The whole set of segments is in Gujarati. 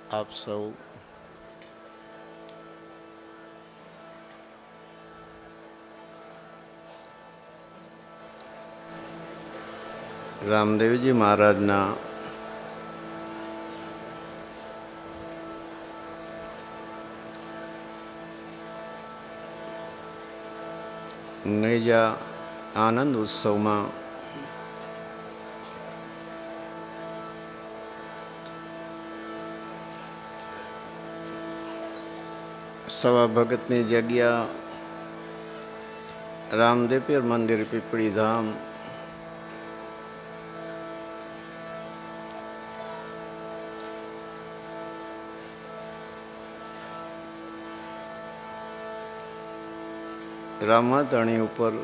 આપ સૌ રામદેવજી મહારાજના નેજા આનંદ ઉત્સવમાં સવા ભગતની જગ્યા રામદેપીર મંદિર પીપળી ધામ રામાધણી ઉપર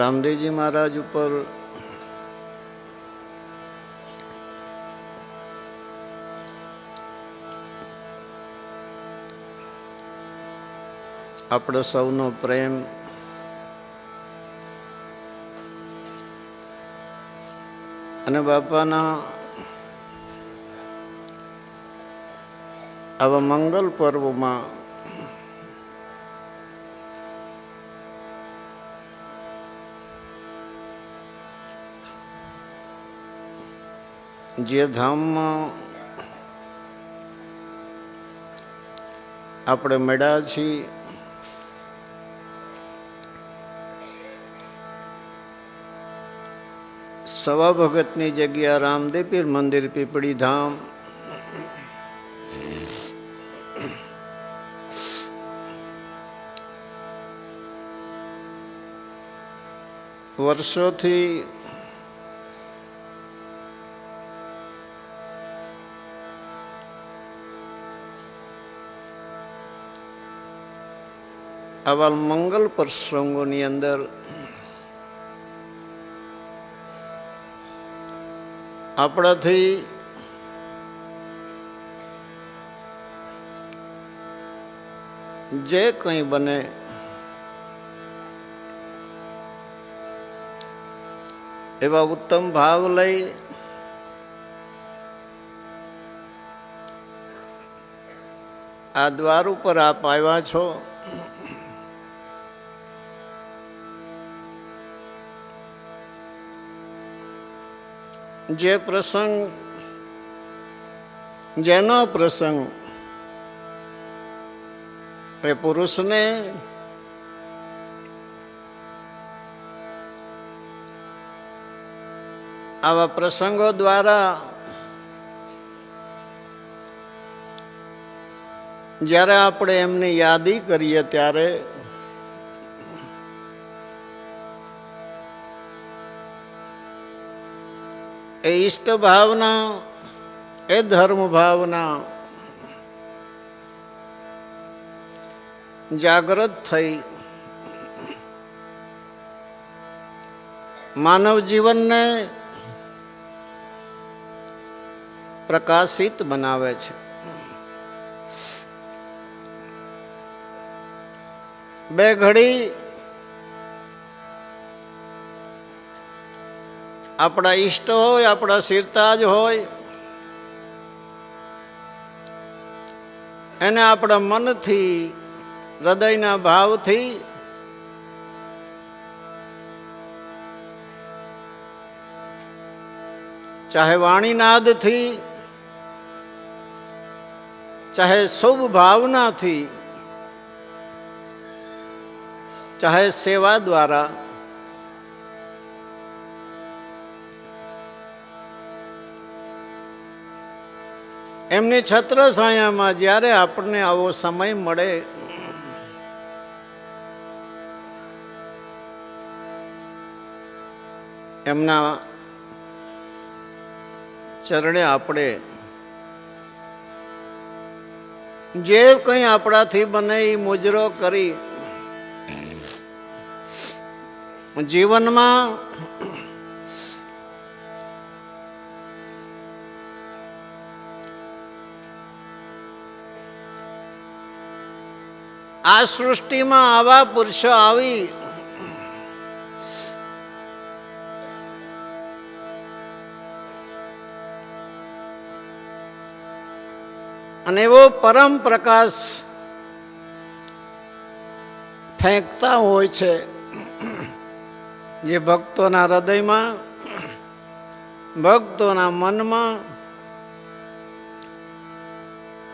રામદેવજી મહારાજ ઉપર આપણો સૌનો પ્રેમ અને બાપાના આવા મંગલ પર્વમાં જે ધામમાં આપણે મળ્યા છીએ સવા ભગતની જગ્યા રામદેપીર મંદિર પીપળી ધામ વર્ષોથી આવા મંગલ પ્રસંગોની અંદર આપણાથી જે કંઈ બને એવા ઉત્તમ ભાવ લઈ આ દ્વાર ઉપર આપ આવ્યા છો. જે પ્રસંગ જેનો પ્રસંગ એ પુરુષને આવા પ્રસંગો દ્વારા જ્યારે આપણે એમની યાદી કરીએ ત્યારે એ ઈષ્ટ ભાવના, એ ધર્મ ભાવના જાગૃત થઈ માનવ જીવનને પ્રકાશિત બનાવે છે. બે ઘડી આપણા ઈષ્ટ હોય, આપણા સિરતાજ હોય, એને આપણા મનથી, હૃદયના ભાવથી ચાહે વાણીનાદથી, ચાહે શુભ ભાવનાથી, ચાહે સેવા દ્વારા એમની છત્રછાયામાં જ્યારે આપણને આવો સમય મળે એમના ચરણે આપણે જે કંઈ આપણાથી બને એ મુજરો કરી જીવનમાં આ સૃષ્ટિમાં આવા પુરુષો આવી અને એવો પરમ પ્રકાશ ફેંકતા હોય છે જે ભક્તોના હૃદયમાં, ભક્તોના મનમાં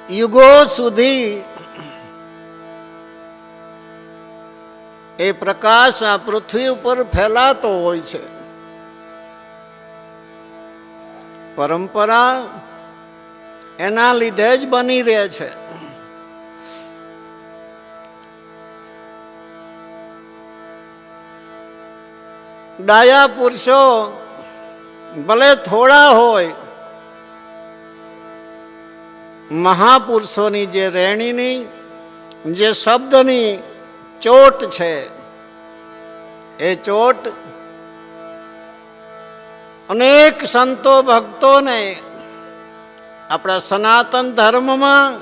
યુગો સુધી એ પ્રકાશ આ પૃથ્વી ઉપર ફેલાતો હોય છે. પરંપરા એના લીધે જ બની રહે છે. ડાયા પુરુષો ભલે થોડા હોય, મહાપુરુષોની જે રેણીની, જે શબ્દની ચોટ છે, એ ચોટ અનેક સંતો ભક્તોને આપણા સનાતન ધર્મમાં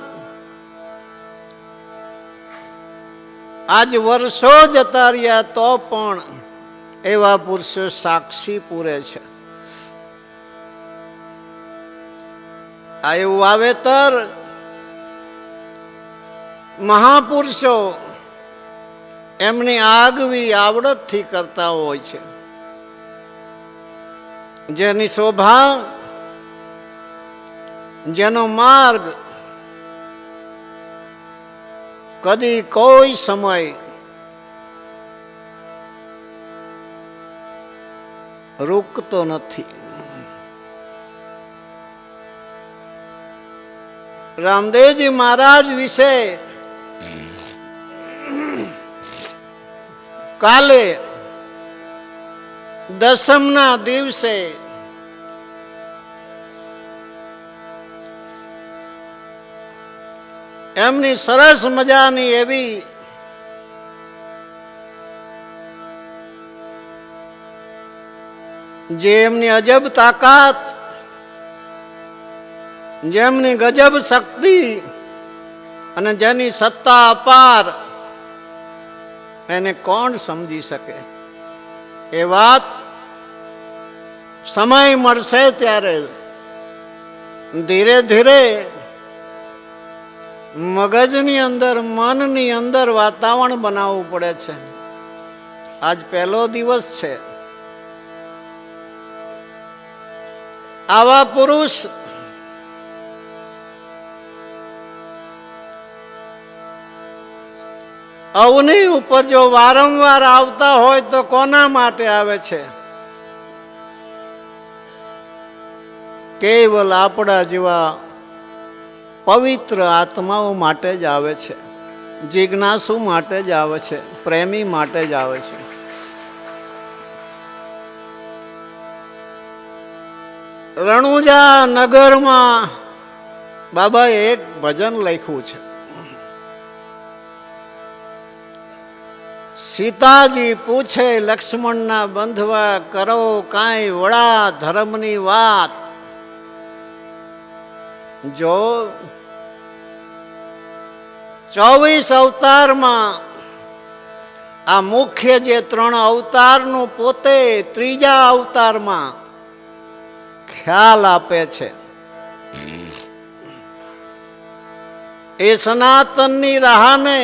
આજ વર્ષો જતા રહ્યા તો પણ એવા પુરુષો સાક્ષી પૂરે છે. આ એવું વાવેતર મહાપુરુષો એમની આગવી આવડતથી કરતા હોય છે, જેની શોભા, જેનો માર્ગ કદી કોઈ સમય રૂકતો નથી. રામદેવજી મહારાજ વિશે કાલે દસમના દિવસે એમની સરસ મજાની એવી જે એમની અજબ તાકાત, જેમની ગજબ શક્તિ અને જેની સત્તા અપાર, એને કોણ સમજી શકે? એ વાત સમય મળશે ત્યારે ધીરે ધીરે મગજની અંદર, મનની અંદર વાતાવરણ બનાવવું પડે છે. આજ પહેલો દિવસ છે. આવા પુરુષ અવની ઉપર જો વારંવાર આવતા હોય તો કોના માટે આવે છે? કેવલ આપણા જેવા પવિત્ર આત્માઓ માટે જ આવે છે, જિજ્ઞાસુ માટે જ આવે છે, પ્રેમી માટે જ આવે છે. રણુજા નગરમાં બાબાએ એક ભજન લખ્યું છે. સીતાજી પૂછે લક્ષ્મણના બંધવા, કરો કાંઈ વડા ધર્મની વાત. જો 24 અવતારમાં આ મુખ્ય જે 3 અવતારનું પોતે ત્રીજા અવતારમાં ખ્યાલ આપે છે. એ સનાતનની રાહને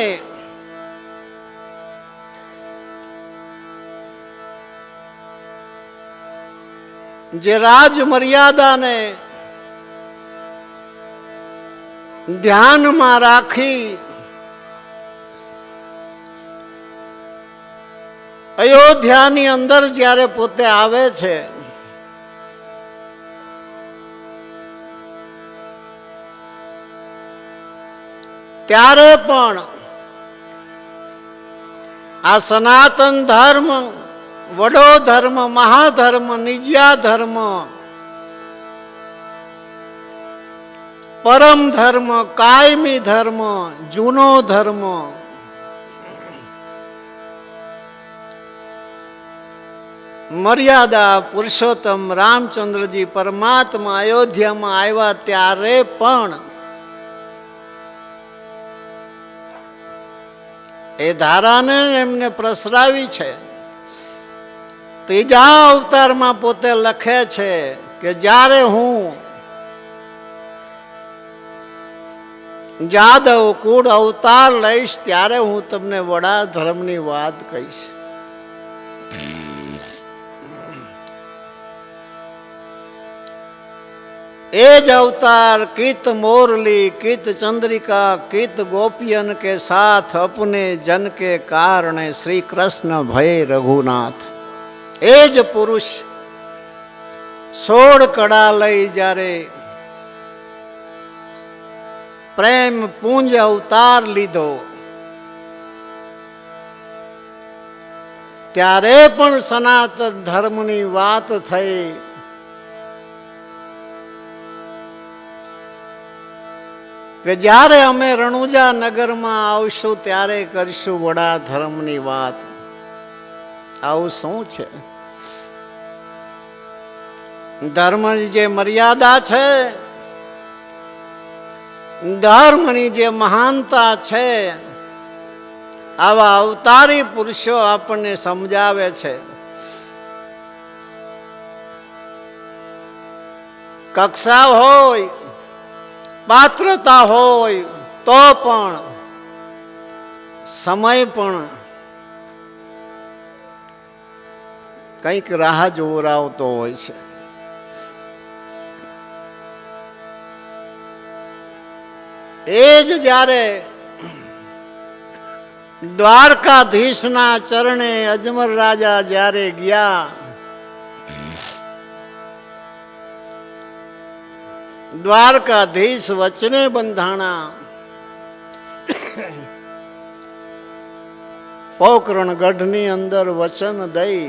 જે રાજ મર્યાદાને ધ્યાનમાં રાખી અયોધ્યાની અંદર જ્યારે પોતે આવે છે, ત્યારે પણ આ સનાતન ધર્મ, વડો ધર્મ, મહાધર્મ, નિજ્યા ધર્મ, પરમ ધર્મ, કાયમી ધર્મ, જૂનો ધર્મ, મર્યાદા પુરુષોત્તમ રામચંદ્રજી પરમાત્મા અયોધ્યામાં આવ્યા ત્યારે પણ એ ધારાને એમને પ્રસરાવી છે. ત્રીજા અવતારમાં પોતે લખે છે કે જ્યારે હું જાદવ કુળ અવતાર લઈશ ત્યારે હું તમને વડા ધર્મની વાત કહીશ. એ જ અવતાર કિત મોરલી કિત ચંદ્રિકા કિત गोपियन के साथ अपने जन के कारणे श्री कृष्ण भय रघुनाथ. એ જ પુરુષ 16 કડા લઈ જ્યારે પ્રેમ પુંજ અવતાર લીધો ત્યારે પણ સનાતન ધર્મની વાત થઈ. કે જ્યારે અમે રણુજા નગરમાં આવશું ત્યારે કરીશું વડા ધર્મની વાત. આવું શું છે? ધર્મની જે મર્યાદા છે, ધર્મની જે મહાનતા છે, આવા અવતારી પુરુષો આપણને સમજાવે છે. કક્ષા હોય, પાત્રતા હોય તો પણ સમય પણ કંઈક રાહ જોવરાવતો હોય છે. એ જ જ્યારે દ્વારકાધીશના ચરણે અજમર રાજા જ્યારે ગયા, દ્વારકાધીશ વચને બંધાણા. પોકરણ ગઢની અંદર વચન દઈ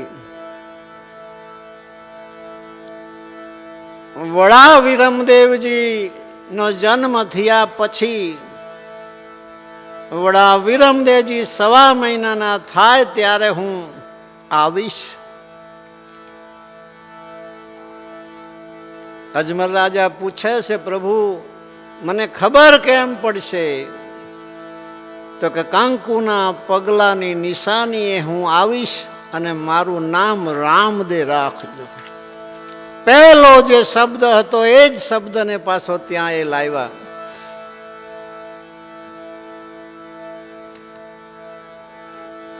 વડા વિરમદેવજી નો જન્મ થયા પછી વડા વિરમદેવજી 1.25 મહિનાના થાય ત્યારે હું આવીશ. અજમર રાજા પૂછે છે, પ્રભુ મને ખબર કેમ પડશે? તો કે કંકુના પગલાની નિશાનીએ હું આવીશ અને મારું નામ રામદે રાખજો. પહેલો જે શબ્દ હતો એ જ શબ્દને પાછો ત્યાં એ લાવ્યા.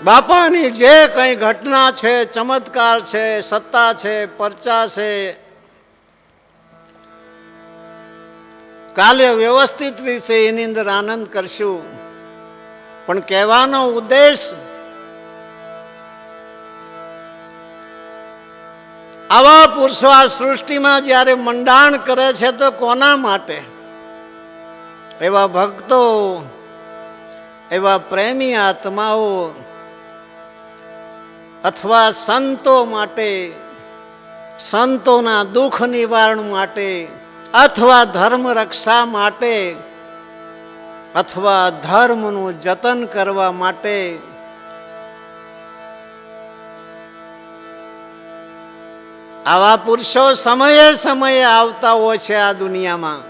બાપાની જે કઈ ઘટના છે, ચમત્કાર છે, સત્તા છે, પરચા છે, કાલે વ્યવસ્થિત રીતે એની અંદર આનંદ કરશું. પણ કહેવાનો ઉદ્દેશ આવા પુરુષો આ સૃષ્ટિમાં જ્યારે મંડાણ કરે છે તો કોના માટે? એવા ભક્તો, એવા પ્રેમી આત્માઓ અથવા સંતો માટે, સંતોના દુઃખ નિવારણ માટે, અથવા ધર્મ રક્ષા માટે, અથવા ધર્મનું જતન કરવા માટે આવા પુરુષો સમયે સમયે આવતા હોય છે. આ દુનિયામાં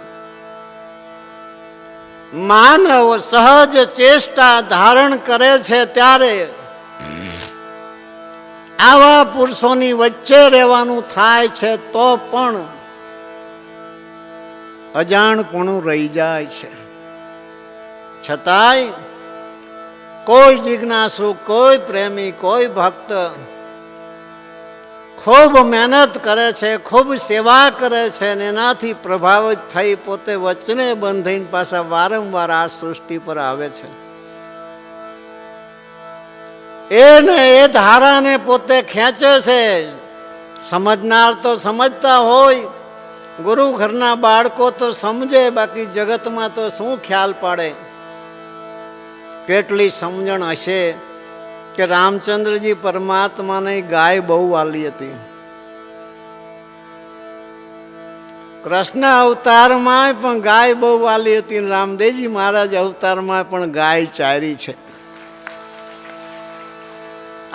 માનવ સહજ ચેષ્ટા ધારણ કરે છે ત્યારે આવા પુરુષોની વચ્ચે રહેવાનું થાય છે તો પણ અજાણપણું રહી જાય છે. છતાંય કોઈ જિજ્ઞાસુ, કોઈ પ્રેમી, કોઈ ભક્ત ખૂબ મહેનત કરે છે, ખૂબ સેવા કરે છે અને એનાથી પ્રભાવિત થઈ પોતે વચને બંધાઈને પાછા વારંવાર આ સૃષ્ટિ પર આવે છે. એને એ ધારાને પોતે ખેંચે છે. સમજનાર તો સમજતા હોય, ગુરુ ઘરના બાળકો તો સમજે, બાકી જગતમાં તો શું ખ્યાલ પાડે? કેટલી સમજણ હશે કે રામચંદ્રજી પરમાત્માને ગાય બહુ વાલી હતી. કૃષ્ણ અવતારમાં પણ ગાય બહુ વાલી હતી, રામદેવજી મહારાજ અવતારમાં પણ ગાય ચારી છે.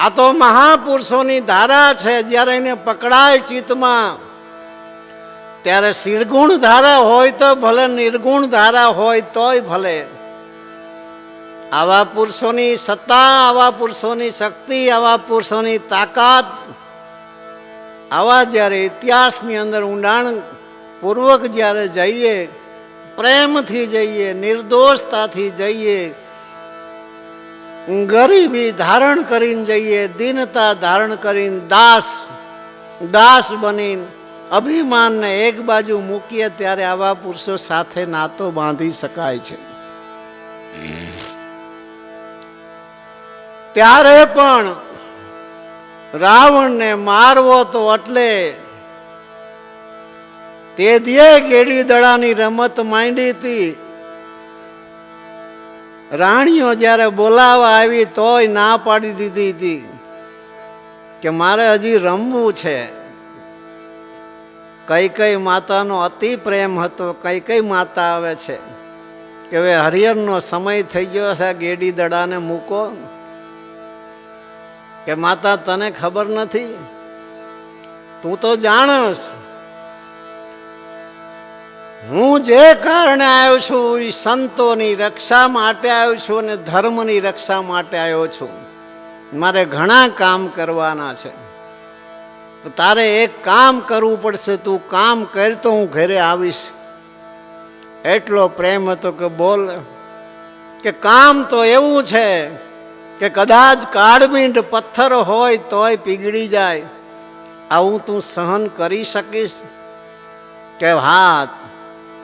આ તો મહાપુરુષોની ધારા છે. જ્યારે એને પકડાય ચિત્તમાં ત્યારે નિર્ગુણ ધારા હોય તો ભલે, નિર્ગુણ ધારા હોય તોય ભલે. આવા પુરુષોની સત્તા, આવા પુરુષોની શક્તિ, આવા પુરુષોની તાકાત, આવા જ્યારે ઇતિહાસની અંદર ઊંડાણ પૂર્વક જ્યારે જઈએ પ્રેમથી જઈએ, નિર્દોષતાથી જઈએ, ગરીબી ધારણ કરીને જઈએ, દીનતા ધારણ કરીને દાસ બનીને અભિમાનને એક બાજુ મૂકીએ, ત્યારે આવા પુરુષો સાથે નાતો બાંધી શકાય છે. ત્યારે પણ રાવણને મારવો તો એટલે તે દિયે ગેડી દડાની રમત માંડી હતી. રાણીઓ જ્યારે બોલાવા આવી તોય ના પાડી દીધી હતી કે મારે હજી રમવું છે. કઈ માતાનો અતિ પ્રેમ હતો. કઈ માતા આવે છે કે હવે હરિહરનો સમય થઈ ગયો છે, ગેડી દડાને મૂકો. કે માતા તને ખબર નથી, તું તો જાણસ હું જે કારણે આવ્યો છું એ સંતોની રક્ષા માટે આવ્યો છું અને ધર્મની રક્ષા માટે આવ્યો છું. મારે ઘણા કામ કરવાના છે, તો તારે એક કામ કરવું પડશે. તું કામ કર તો હું ઘરે આવીશ. એટલો પ્રેમ હતો કે બોલ, કે કામ તો એવું છે કે કદાચ કાળમીંડ પથ્થર હોય તોય પીગળી જાય. આવું તું સહન કરી શકીશ? કે હા,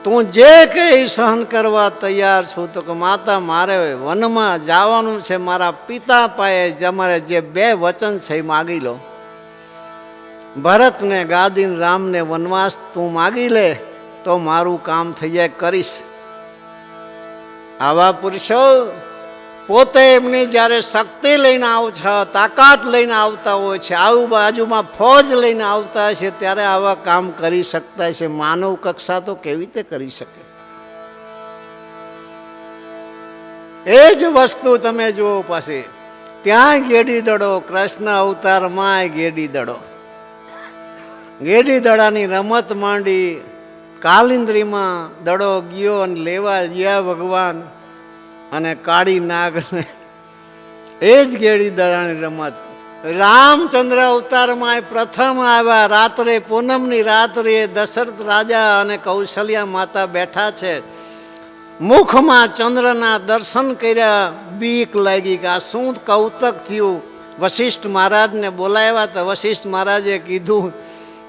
તું જે કંઈ સહન કરવા તૈયાર છું. તો કે માતા મારે વનમાં જવાનું છે, મારા પિતા પાસે અમારે જે 2 વચન છે એ માગી લો. ભરતને ગાદીન, રામને વનવાસ તું માગી લે તો મારું કામ થઈ જાય, કરીશ. આવા પુરુષો પોતે એમની જ્યારે શક્તિ લઈને આવ છે, તાકાત લઈને આવતા હોય છે, આજુબાજુમાં ફોજ લઈને આવતા છે, ત્યારે આવા કામ કરી શકતા છે. માનવ કક્ષા તો કેવી રીતે કરી શકે? એ જ વસ્તુ તમે જુઓ. પછી ત્યાં ગેડી દડો, કૃષ્ણ અવતારમાં ગેડી દડો, ગેડી દડાની રમત માંડી. કાલિંદ્રીમાં દડો ગયો અને લેવા ગયા ભગવાન, અને કાળી નાગને એ જ ગેડી દડાની રમત. રામચંદ્ર અવતારમાં પ્રથમ આવ્યા. રાત્રે, પૂનમની રાત્રે દશરથ રાજા અને કૌશલ્યા માતા બેઠા છે. મુખમાં ચંદ્રના દર્શન કર્યા. બીક લાગી કે આ શું કૌતક થયું. વશિષ્ઠ મહારાજને બોલાવ્યા તો વશિષ્ઠ મહારાજે કીધું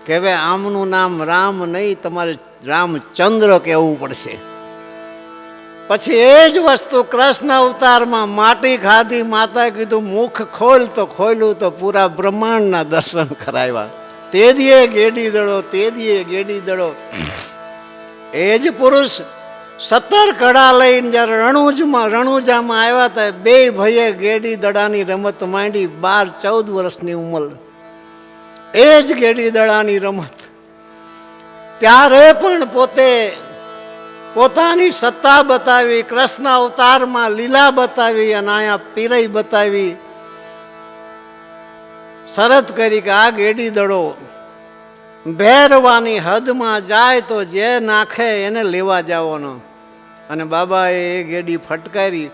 કે હવે આમનું નામ રામ નહીં, તમારે રામચંદ્ર કહેવું પડશે. પછી એ જ વસ્તુ કૃષ્ણ અવતારમાં માટી ખાધી. માતા કીધું મુખ ખોલ, તો ખોલ્યું તો પૂરા બ્રહ્માંડના દર્શન કરાવ્યા. તે દીએ ગેડી દડો, તે દીએ ગેડી દડો. એ જ પુરુષ 17 કડા લઈને જ્યારે રણુજામાં આવ્યા હતા, 2 ભાઈએ ગેડી દડાની રમત માંડી. 12-14 વર્ષની ઉંમર, એ જ ગેડી દડાની રમત. ત્યારે પણ પોતે પોતાની સત્તા બતાવી. કૃષ્ણ અવતારમાં લીલા બતાવી અને અહીંયા પીરઈ બતાવી. શરત કરી કે આ ગેડી દડો ભેરવાની હદમાં જાય તો જે નાખે એને લેવા જવાનો. અને બાબાએ એ ગેડી ફટકારી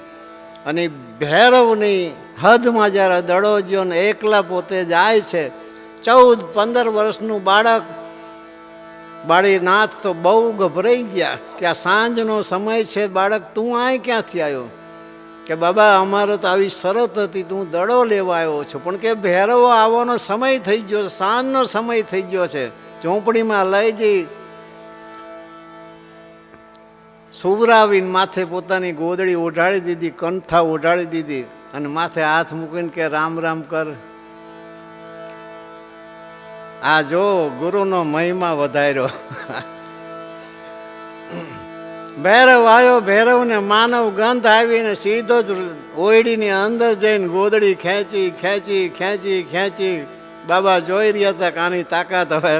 અને ભૈરવની હદમાં જ્યારે દડો જ્યો ને એકલા પોતે જાય છે. 14-15 વર્ષનું બાળીનાથ તો બહુ ગભરાઈ ગયા કે આ સાંજનો સમય છે. બાળક તું અહીં ક્યાંથી આવ્યો? કે બાબા અમારે તો આવી શરત હતી, તું દડો લેવા આવ્યો છો. પણ કે ભૈરવો આવવાનો સમય થઈ ગયો, સાંજનો સમય થઈ ગયો છે. ઝૂંપડીમાં લઈ જઈ સુવરાવીને માથે પોતાની ગોદડી ઓઢાડી દીધી, કંઠા ઓઢાડી દીધી અને માથે હાથ મૂકીને કે રામ રામ કર. આ જો ગુરુનો મહિમા વધાર્યો. ભૈરવ આવ્યો. ભૈરવને માનવ ગંધ આવીને સીધો જ ઓયડીની અંદર જઈને ગોદડી ખેંચી. બાબા જોઈ રહ્યા હતા કે આની તાકાત હવે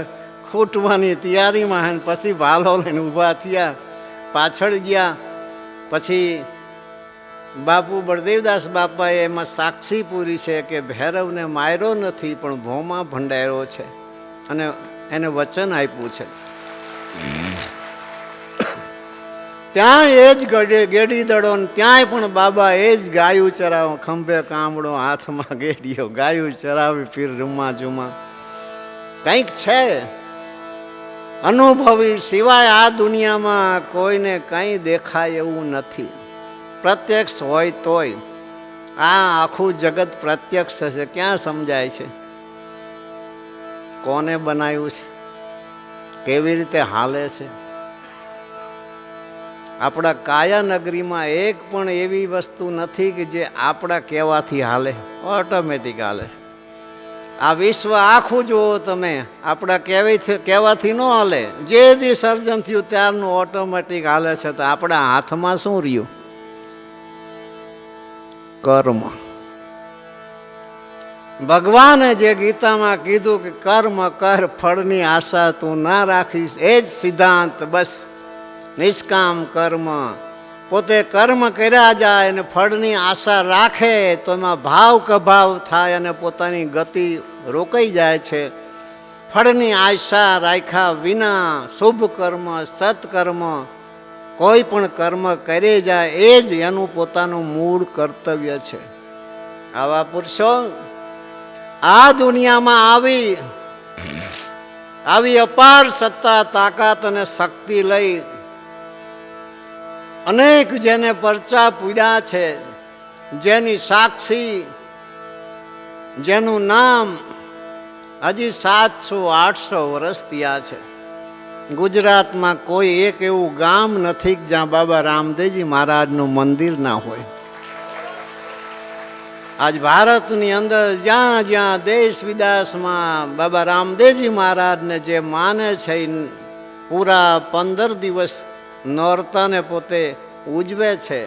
ખૂટવાની તૈયારીમાં. પછી ભાલો લઈને ઊભા થયા, પાછળ ગયા. પછી બાપુ બળદેવદાસ બાપાએ એમાં સાક્ષી પૂરી છે કે ભૈરવને માર્યો નથી પણ ભોમાં ભંડાર્યો છે અને એને વચન આપ્યું છે. ત્યાં એ જ ગેડી દડો, ત્યાંય પણ બાબા એ જ ગાયું ચરાવો, ખંભે કામડો, હાથમાં ગેડીઓ, ગાયું ચરાવી પીર રૂમા જુમા. કંઈક છે અનુભવી સિવાય આ દુનિયામાં કોઈને કંઈ દેખાય એવું નથી. પ્રત્યક્ષ હોય તોય આ આખું જગત પ્રત્યક્ષ છે, ક્યાં સમજાય છે? કોને બનાવ્યું છે? કેવી રીતે હાલે છે? આપણા કાયા નગરીમાં એક પણ એવી વસ્તુ નથી કે જે આપણા કહેવાથી હાલે, ઓટોમેટિક હાલે છે. આ વિશ્વ આખું જુઓ તમે, આપણા કહેવાથી ન હાલે. જે દી સર્જન થયું ત્યારનું ઓટોમેટિક હાલે છે. તો આપણા હાથમાં શું રહ્યું? કર્મ. ભગવાને જે ગીતામાં કીધું કે કર્મ કર, ફળની આશા તું ના રાખીશ, એ જ સિદ્ધાંત. બસ નિષ્કામ કર્મ. પોતે કર્મ કર્યા જાય અને ફળની આશા રાખે તો એમાં ભાવ કભાવ થાય અને પોતાની ગતિ રોકાઈ જાય છે. ફળની આશા રાખ્યા વિના શુભ કર્મ, સત્કર્મ, કોઈ પણ કર્મ કરી જાય એ જ એનું પોતાનું મૂળ કર્તવ્ય છે. આવા પુરુષો આ દુનિયામાં આવી અપાર સત્તા, તાકાત અને શક્તિ લઈ અનેક જેને પરચા પૂર્યા છે, જેની સાક્ષી, જેનું નામ હજી 700-800 વર્ષ થયા છે. ગુજરાતમાં કોઈ એક એવું ગામ નથી જ્યાં બાબા રામદેવજી મહારાજનું મંદિર ના હોય. આજ ભારતની અંદર જ્યાં જ્યાં દેશ વિદેશમાં બાબા રામદેવજી મહારાજને જે માને છે, પૂરા 15 દિવસ નોરતાને પોતે ઉજવે છે,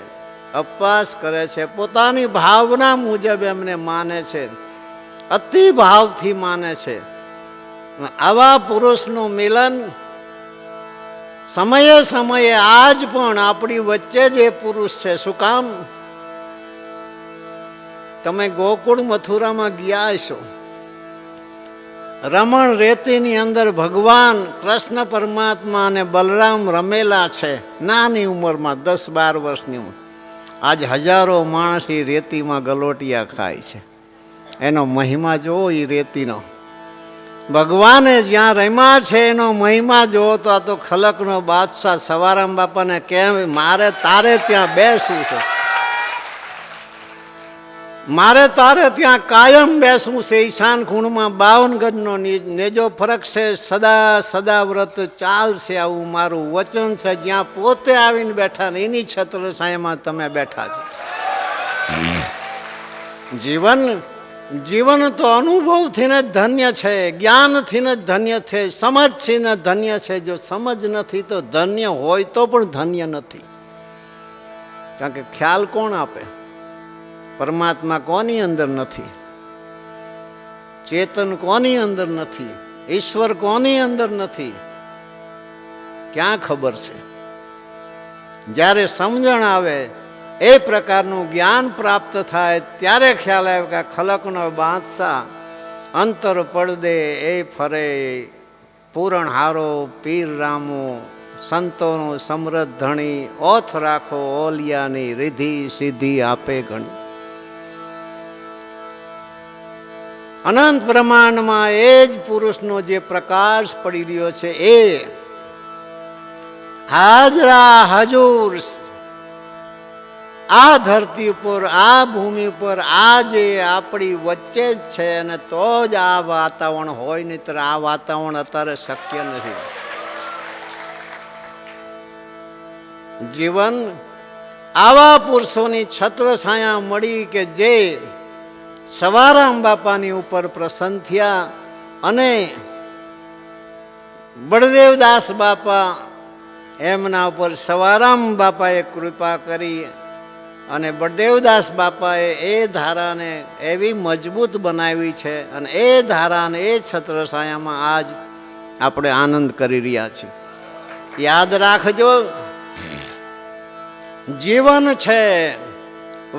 ઉપવાસ કરે છે, પોતાની ભાવના મુજબ એમને માને છે, અતિ ભાવથી માને છે. આવા પુરુષનું મિલન સમયે સમયે આજ પણ આપણી વચ્ચે જ એ પુરુષ છે. શું કામ? તમે ગોકુળ મથુરામાં ગયા હશો. રમણ રેતીની અંદર ભગવાન કૃષ્ણ પરમાત્મા અને બલરામ રમેલા છે, નાની ઉંમરમાં, 10-12 વર્ષની ઉંમર. આજ હજારો માણસ એ રેતીમાં ગલોટિયા ખાય છે. એનો મહિમા જોવો એ રેતીનો. ભગવાને જ્યાં રમ્યા છે એનો મહિમા જોવો તો આ તો ખલકનો બાદશાહ સવારામ બાપાને કેમ મારે તારે ત્યાં બેસવું છે, મારે તારે ત્યાં કાયમ બેસવું છે. ઈશાન ખૂણમાં 52 ગજનો નેજો ફરક છે, સદા સદા વ્રત ચાલશે, આવું મારું વચન છે. જ્યાં પોતે આવીને બેઠા ને એની છત્રછાયામાં તમે બેઠા છો. જીવન તો અનુભવથી ને ધન્ય છે, જ્ઞાનથી ને ધન્ય છે, સમજથી ને ધન્ય છે. જો સમજ નથી તો ધન્ય હોય તો પણ ધન્ય નથી. કારણ કે ખ્યાલ કોણ આપે? પરમાત્મા કોની અંદર નથી? ચેતન કોની અંદર નથી? ઈશ્વર કોની અંદર નથી? ક્યાં ખબર છે? જ્યારે સમજણ આવે, એ પ્રકારનું જ્ઞાન પ્રાપ્ત થાય, ત્યારે ખ્યાલ આવે કે ખલકનો બાદશાહ અંતર પડદે એ ફરે, પૂરણ હારો પીર રામો, સંતોનો સમૃદ્ધ ધણી, ઓથ રાખો ઓલિયાની, રીધિ સિદ્ધિ આપે ઘણી. અનંત બ્રહ્માંડમાં એ જ પુરુષનો જે પ્રકાશ પડી રહ્યો છે, એ હાજરા હજુર આ ધરતી ઉપર, આ ભૂમિ ઉપર, આ જે આપણી વચ્ચે જ છે. અને તો જ આ વાતાવરણ હોય, નહીતર આ વાતાવરણ અત્યારે શક્ય નથી. જીવન આવા પુરુષોની છત્રછાયા મળી કે જે સવારામ બાપાની ઉપર પ્રસન્ન થયા અને બળદેવદાસ બાપા એમના ઉપર સવારામ બાપાએ કૃપા કરી અને બળદેવદાસ બાપાએ એ ધારાને એવી મજબૂત બનાવી છે. અને એ ધારાને, એ છત્રછાયામાં આજ આપણે આનંદ કરી રહ્યા છીએ. યાદ રાખજો, જીવન છે,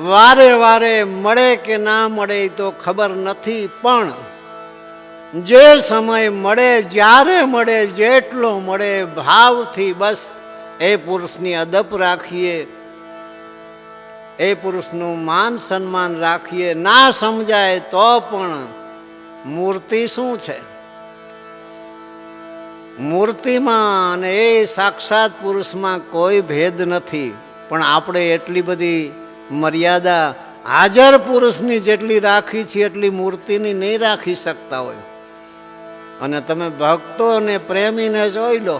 વારે વારે મળે કે ના મળે તો ખબર નથી, પણ જે સમય મળે, જ્યારે મળે, જેટલો મળે, ભાવથી બસ એ પુરુષની અદપ રાખીએ, એ પુરુષનું માન સન્માન રાખીએ. ના સમજાય તો પણ મૂર્તિ શું છે? મૂર્તિમાં અને એ સાક્ષાત પુરુષમાં કોઈ ભેદ નથી, પણ આપણે એટલી બધી મર્યાદા હાજર પુરુષની જેટલી રાખી છે એટલી મૂર્તિની નહીં રાખી શકતા હોય. અને તમે ભક્તો અને પ્રેમીને જોઈ લો,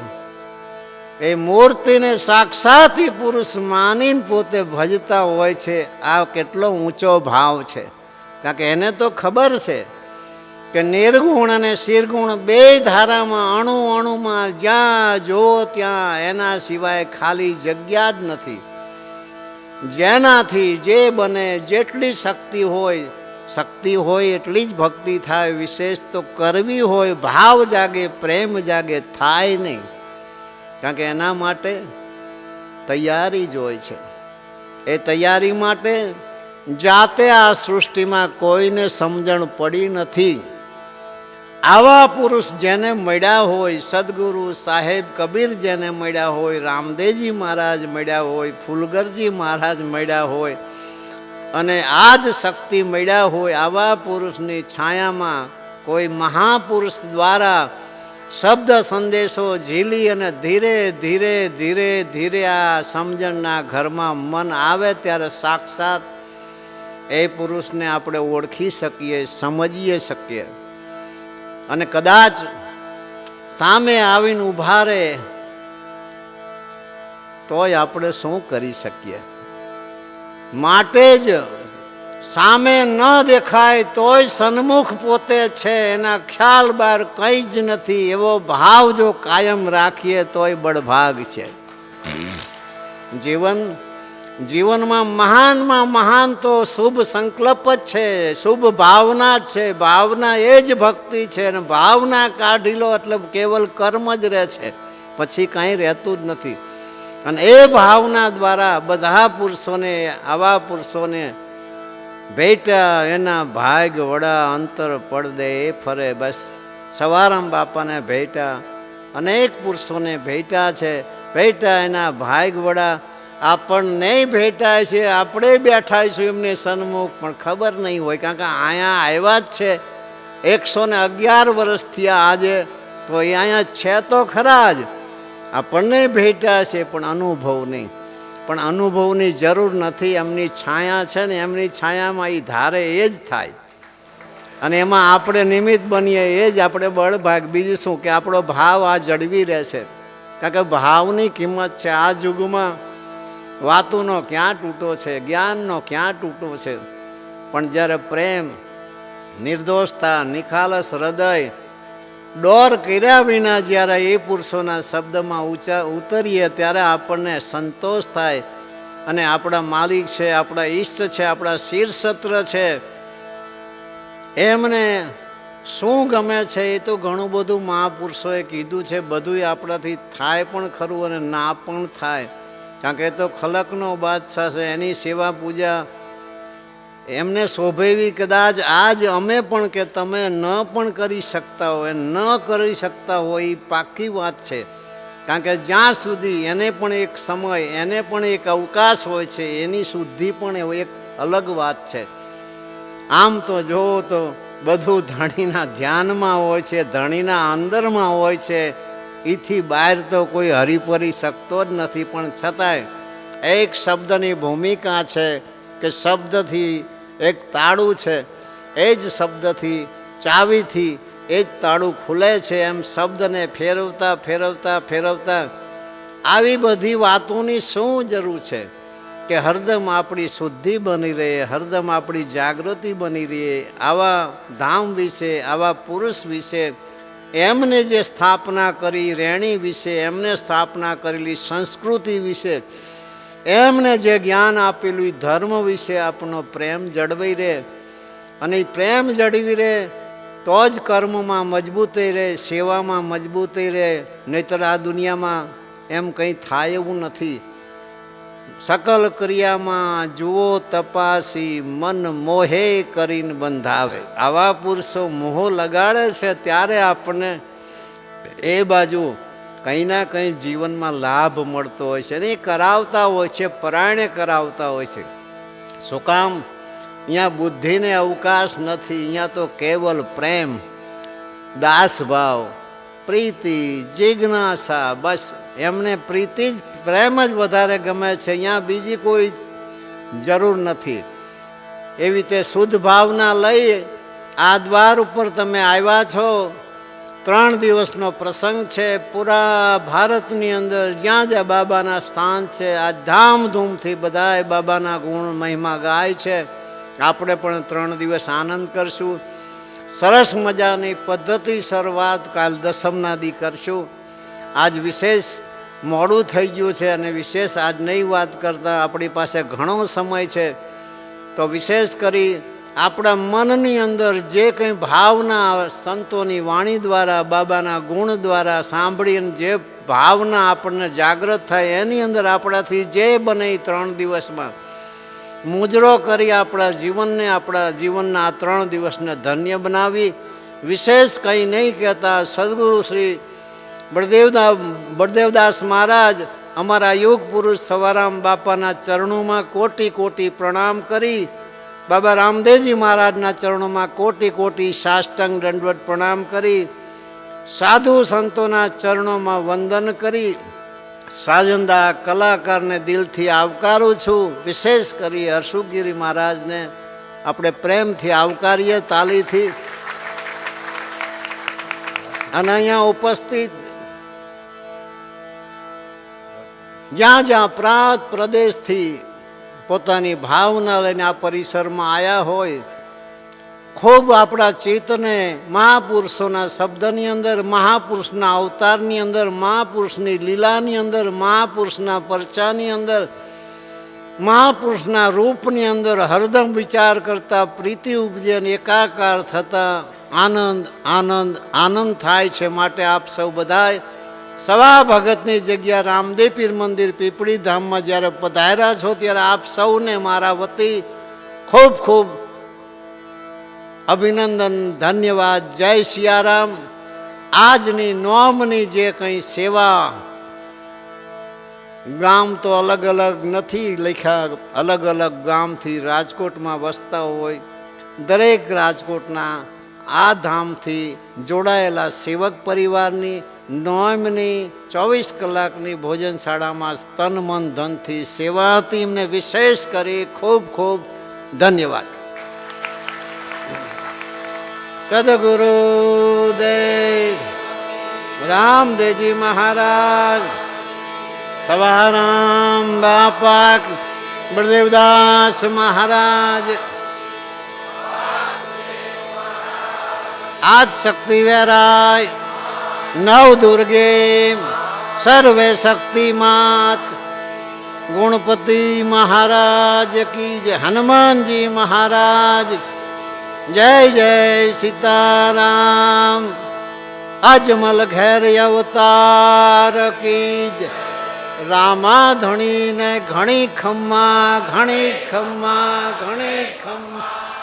એ મૂર્તિને સાક્ષાત પુરુષ માનીને પોતે ભજતા હોય છે. આ કેટલો ઊંચો ભાવ છે, કારણ કે એને તો ખબર છે કે નિર્ગુણ અને શિરગુણ બે ધારામાં અણુ અણુમાં જ્યાં જો ત્યાં એના સિવાય ખાલી જગ્યા જ નથી. જેનાથી જે બને જેટલી શક્તિ હોય એટલી જ ભક્તિ થાય. વિશેષ તો કરવી હોય, ભાવ જાગે, પ્રેમ જાગે, થાય નહીં. કારણ કે એના માટે તૈયારી જ હોય છે. એ તૈયારી માટે જાતે આ સૃષ્ટિમાં કોઈને સમજણ પડી નથી. આવા પુરુષ જેને મળ્યા હોય, સદગુરુ સાહેબ કબીર જેને મળ્યા હોય, રામદેવજી મહારાજ મળ્યા હોય, ફૂલગરજી મહારાજ મળ્યા હોય, અને આ જ શક્તિ મળ્યા હોય, આવા પુરુષની છાયામાં કોઈ મહાપુરુષ દ્વારા શબ્દ સંદેશો ઝીલી અને ધીરે ધીરે ધીરે ધીરે આ સમજણના ઘરમાં મન આવે ત્યારે સાક્ષાત એ પુરુષને આપણે ઓળખી શકીએ, સમજીએ શકીએ. અને કદાચ સામે આવીને ઊભા રહે તોય આપણે શું કરી શકીએ? માટે જ સામે ન દેખાય તોય સન્મુખ પોતે છે, એના ખ્યાલ બહાર કંઈ જ નથી, એવો ભાવ જો કાયમ રાખીએ તોય બળભાગ છે. જીવનમાં મહાન તો શુભ સંકલ્પ જ છે, શુભ ભાવના જ છે. ભાવના એ જ ભક્તિ છે, અને ભાવના કાઢી લો એટલે કેવલ કર્મ જ રહે છે, પછી કાંઈ રહેતું જ નથી. અને એ ભાવના દ્વારા બધા પુરુષોને, આવા પુરુષોને ભેટા એના ભાગ વડા અંતર પડદે એ ફરે. બસ સવારામ બાપાને ભેટા, અનેક પુરુષોને ભેટા છે. ભેટા એના ભાગ વડા આપણને ભેટાય છે, આપણે બેઠા છું એમને સન્મુખ, પણ ખબર નહીં હોય. કારણ કે અહીંયા આવ્યા જ છે 111 વર્ષથી આજે, તો એ અહીંયા છે તો ખરા જ. આપણને ભેટા છે પણ અનુભવ નહીં. પણ અનુભવની જરૂર નથી. એમની છાયા છે ને, એમની છાયામાં એ ધારે એ જ થાય, અને એમાં આપણે નિમિત્ત બનીએ એ જ આપણે બળભાગ. બીજું શું કે આપણો ભાવ આ જળવી રહેશે. કારણ કે ભાવની કિંમત છે. આ યુગમાં વાતોનો ક્યાં તૂટો છે, જ્ઞાનનો ક્યાં તૂટો છે, પણ જ્યારે પ્રેમ, નિર્દોષતા, નિખાલસ હૃદય, ડોર કર્યા વિના જ્યારે એ પુરુષોના શબ્દમાં ઉતરીએ ત્યારે આપણને સંતોષ થાય. અને આપણા માલિક છે, આપણા ઈષ્ટ છે, આપણા શીર્ષત્ર છે, એમને શું ગમે છે એ તો ઘણું બધું મહાપુરુષોએ કીધું છે. બધું આપણાથી થાય પણ ખરું અને ના પણ થાય. કારણ કે એ તો ખલકનો બાદશાહ છે, એની સેવા પૂજા એમને શોભેવી કદાચ આજ અમે પણ કે તમે ન પણ કરી શકતા હોય, ન કરી શકતા હોય, એ પાકી વાત છે. કારણ કે જ્યાં સુધી એને પણ એક સમય, એને પણ એક અવકાશ હોય છે, એની શુદ્ધિ પણ એક અલગ વાત છે. આમ તો જોવો તો બધું ધણીના ધ્યાનમાં હોય છે, ધણીના અંદરમાં હોય છે. એથી બહાર તો કોઈ હરીફરી શકતો જ નથી. પણ છતાંય એક શબ્દની ભૂમિકા છે કે શબ્દથી એક તાળું છે, એ જ શબ્દથી, ચાવીથી એ જ તાળું ખુલે છે. એમ શબ્દને ફેરવતા ફેરવતા ફેરવતા આવી બધી વાતોની શું જરૂર છે કે હરદમ આપણી શુદ્ધિ બની રહે, હરદમ આપણી જાગૃતિ બની રહે. આવા ધામ વિશે, આવા પુરુષ વિશે, એમને જે સ્થાપના કરી રેણી વિશે, એમને સ્થાપના કરેલી સંસ્કૃતિ વિશે, એમને જે જ્ઞાન આપેલું ધર્મ વિશે આપણો પ્રેમ જળવાઈ રહે. અને એ પ્રેમ જળવી રહે તો જ કર્મમાં મજબૂતી રહે, સેવામાં મજબૂતી રહે. નહીંતર આ દુનિયામાં એમ કંઈ થાય એવું નથી. સકલ ક્રિયામાં જુઓ તપાસી, મન મોહે કરીને બંધાવે. આવા પુરુષો મોહ લગાડે છે ત્યારે આપણને એ બાજુ કંઈ ના કંઈ જીવનમાં લાભ મળતો હોય છે. અને એ કરાવતા હોય છે, પરાયણે કરાવતા હોય છે. શું કામ? અહીંયા બુદ્ધિને અવકાશ નથી. અહીંયા તો કેવલ પ્રેમ, દાસ ભાવ, પ્રીતિ જિજ્ઞાસા, બસ એમને પ્રીતિ જ પ્રેમ જ વધારે ગમે છે, અહીંયા બીજી કોઈ જરૂર નથી. એવી રીતે શુદ્ધ ભાવના લઈ આ દ્વાર ઉપર તમે આવ્યા છો. 3 દિવસનો પ્રસંગ છે. પૂરા ભારતની અંદર જ્યાં જ્યાં બાબાના સ્થાન છે, આ ધામધૂમથી બધાય બાબાના ગુણ મહિમા ગાય છે. આપણે પણ 3 દિવસ આનંદ કરશું. સરસ મજાની પદ્ધતિ શરૂઆત કાલ દસમના દી કરશું. આજ વિશેષ મોડું થઈ ગયું છે અને વિશેષ આજ નહીં વાત કરતાં આપણી પાસે ઘણો સમય છે, તો વિશેષ કરી આપણા મનની અંદર જે કંઈ ભાવના સંતોની વાણી દ્વારા, બાબાના ગુણ દ્વારા સાંભળીને જે ભાવના આપણને જાગૃત થાય, એની અંદર આપણાથી જે બને 3 દિવસમાં મુજરો કરી આપણા જીવનના આ 3 દિવસને ધન્ય બનાવી. વિશેષ કંઈ નહીં કહેતા, સદગુરુ શ્રી બળદેવદાસ મહારાજ, અમારા યુગ પુરુષ સવારામ બાપાના ચરણોમાં કોટી કોટી પ્રણામ કરી, બાબા રામદેવજી મહારાજના ચરણોમાં કોટી કોટી સાષ્ટાંગ દંડવત પ્રણામ કરી, સાધુ સંતોના ચરણોમાં વંદન કરી, સાજંદા કલાકારને દિલથી આવકારું છું. વિશેષ કરી હર્ષુગીરી મહારાજને આપણે પ્રેમથી આવકારીએ, તાલીથી. અને અહીંયા ઉપસ્થિત જ્યાં જ્યાં પ્રાંત પ્રદેશથી પોતાની ભાવના લઈને આ પરિસરમાં આવ્યા હોય, ખૂબ આપણા ચિત્તને મહાપુરુષોના શબ્દની અંદર, મહાપુરુષના અવતારની અંદર, મહાપુરુષની લીલાની અંદર, મહાપુરુષના પરચાની અંદર, મહાપુરુષના રૂપની અંદર હરદમ વિચાર કરતા પ્રીતિ ઉપજે અને એકાકાર થતા આનંદ આનંદ આનંદ થાય છે. માટે આપ સૌ બધાય સવા ભગતની જગ્યા રામદેવ પીર મંદિર પીપળી ધામમાં જ્યારે પધાર્યા છો, ત્યારે આપ સૌને મારા વતી ખૂબ ખૂબ અભિનંદન, ધન્યવાદ. જય સિયારામ. આજની નોમની જે કંઈ સેવા, ગામ તો અલગ અલગ નથી લખ્યા, અલગ અલગ ગામથી રાજકોટમાં વસતા હોય, દરેક રાજકોટના આ ધામથી જોડાયેલા સેવક પરિવારની નોમની 24 કલાકની ભોજનશાળામાં તન મન ધનથી સેવા હતી. એમને વિશેષ કરી ખૂબ ખૂબ ધન્યવાદ. સદગુરુદેવ રામદેવજી મહારાજ, સવારામ બાપા, બળદેવદાસ મહારાજ, આજ શક્તિ વેરાય, નવ દુર્ગે, સર્વે શક્તિ માત, ગુણપતિ મહારાજ કી જય, હનુમાનજી મહારાજ, જય જય સીતારામ. અજમલ ઘેર અવતાર કી જય. રામાધણીને ઘણી ખમ્મા, ઘણી ખમ્મા, ઘણી ખમ્મા.